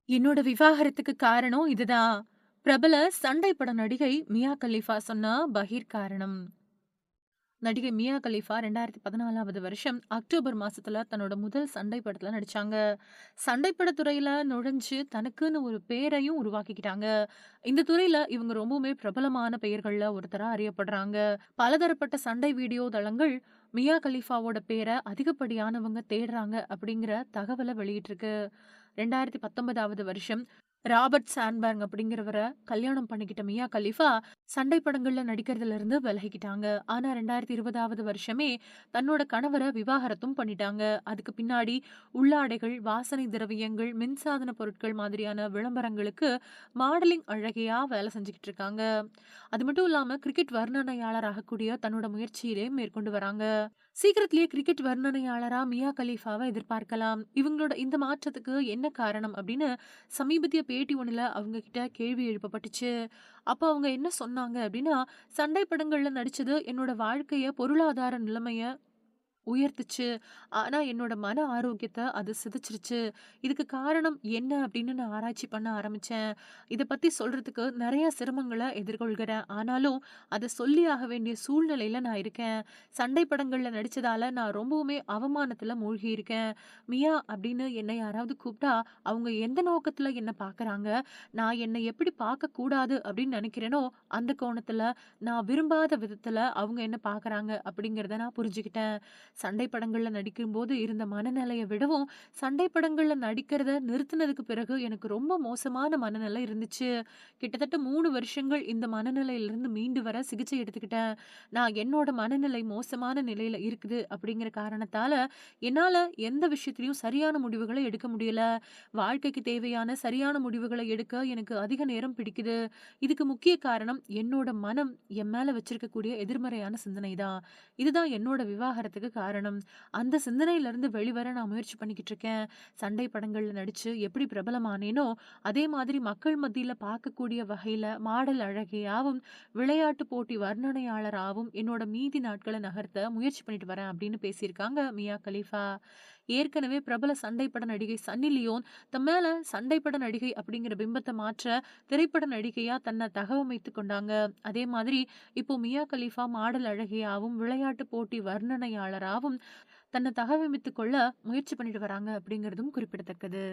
என்னோட விவாகரத்துக்கு காரணம் இதுதான். பிரபல சண்டை பட நடிகை மியா கலிஃபா சொன்ன பகீர் காரணம். நடிகை மியா கலிஃபா 2014வது வருஷம் அக்டோபர் மாசத்துல தன்னோட முதல் சண்டை படத்துல நடிச்சாங்க. சண்டை பட துறையில நுழைஞ்சு தனக்குன்னு ஒரு பேரையும் உருவாக்கிக்கிட்டாங்க. இந்த துறையில இவங்க ரொம்பவுமே பிரபலமான பெயர்கள்ல ஒருத்தரா அறியப்படுறாங்க. பலதரப்பட்ட சண்டை வீடியோ தளங்கள் மியா கலிஃபாவோட பேர அதிகப்படியானவங்க தேடுறாங்க அப்படிங்கிற தகவல வெளியிட்டிருக்கு. 2019வது வருஷம் ராபர்ட் சாண்ட்பர்க் அப்படிங்கிறவர கல்யாணம் பண்ணிக்கிட்ட மியா கலிஃபா சண்டை படங்கள்ல நடிக்கிறதுல இருந்து விலகிக்கிட்டாங்க. ஆனா 2020வது வருஷமே தன்னோட கணவர விவாகரத்தும் பண்ணிட்டாங்க. அதுக்கு பின்னாடி உள்ளாடைகள், வாசனை திரவியங்கள், மின்சாதன பொருட்கள் மாதிரியான விளம்பரங்களுக்கு மாடலிங் அழகியா வேலை செஞ்சுக்கிட்டு இருக்காங்க. அது மட்டும் இல்லாம கிரிக்கெட் வர்ணனையாளர் ஆகக்கூடிய தன்னோட முயற்சியிலே மேற்கொண்டு வராங்க. சீக்கிரத்திலேயே கிரிக்கெட் வர்ணனையாளரா மியா கலீஃபாவ எதிர்பார்க்கலாம். இவங்களோட இந்த மாற்றத்துக்கு என்ன காரணம் அப்படின்னு சமீபத்திய பேட்டி ஒண்ணுல அவங்க கிட்ட கேள்வி எழுப்பப்பட்டுச்சு. அப்ப அவங்க என்ன சொன்னாங்க அப்படின்னா, "சண்டை படங்கள்ல நடிச்சது என்னோட வாழ்க்கைய, பொருளாதார நிலைமைய உயர்த்துச்சு. ஆனா என்னோட மன ஆரோக்கியத்த அது சிதைச்சிருச்சு. இதுக்கு காரணம் என்ன அப்படின்னு நான் ஆராய்ச்சி பண்ண ஆரம்பிச்சேன். இத பத்தி சொல்றதுக்கு நெறைய சிரமங்கள எதிர்கொள்கிறேன். ஆனாலும் அத சொல்லியாக வேண்டிய சூழ்நிலையில நான் இருக்கேன். சண்டை படங்கள்ல நடிச்சதால நான் ரொம்பவுமே அவமானத்துல மூழ்கி இருக்கேன். மியா அப்படின்னு என்னை யாராவது கூப்பிட்டா, அவங்க எந்த நோக்கத்துல என்ன பார்க்கறாங்க? நான் என்னை எப்படி பார்க்கக்கூடாது அப்படின்னு நெனைக்கிறேனோ, அந்த கோணத்துல நான் விரும்பாத விதத்துல அவங்க என்ன பார்க்கறாங்க அப்படிங்கிறத நான் புரிஞ்சுக்கிட்டேன். சண்டை படங்கள்ல நடிக்கும்போது இருந்த மனநிலைய விடவும், சண்டை படங்கள்ல நடிக்கிறத நிறுத்தினதுக்கு பிறகு எனக்கு ரொம்ப மோசமான மனநிலை இருந்துச்சு. கிட்டத்தட்ட 3 வருஷங்கள் இந்த மனநிலையிலிருந்து மீண்டு வர சிகிச்சை எடுத்துக்கிட்டேன். நான் என்னோட மனநிலை மோசமான நிலையில இருக்குது அப்படிங்கிற காரணத்தால, என்னால எந்த விஷயத்திலயும் சரியான முடிவுகள எடுக்க முடியல. வாழ்க்கைக்கு தேவையான சரியான முடிவுகள எடுக்க எனக்கு அதிக நேரம் பிடிக்குது. இதுக்கு முக்கிய காரணம் என்னோட மனம் என் மேல வச்சிருக்கக்கூடிய எதிர்மறையான சிந்தனை தான். இதுதான் என்னோட விவாகரத்துக்கு காரணம். அந்த சிந்தனையிலிருந்து வெளிவர நான் முயற்சி பண்ணிக்கிட்டு இருக்கேன். சண்டை படங்கள்ல நடிச்சு எப்படி பிரபலமானேனோ, அதே மாதிரி மக்கள் மத்தியில பார்க்கக்கூடிய வகையில மாடல் அழகியாவும், விளையாட்டு போட்டி வர்ணனையாளராவும் என்னோட மீதி நாட்கள நகர்த்த முயற்சி பண்ணிட்டு வரேன் அப்படின்னு பேசியிருக்காங்க மியா கலிஃபா. ஏற்கனவே பிரபல சண்டை பட நடிகை சன்னி லியோன் தன் மேல சண்டை பட நடிகை அப்படிங்கிற பிம்பத்த மாற்ற திரைப்பட நடிகையா தன்னை தகவமைத்துக் கொண்டாங்க. அதே மாதிரி இப்போ மியா கலிஃபா மாடல் அழகியாவும், விளையாட்டு போட்டி வர்ணனையாளராவும் தன்னை தகவமைத்துக் கொள்ள முயற்சி பண்ணிட்டு வராங்க அப்படிங்கிறதும் குறிப்பிடத்தக்கது.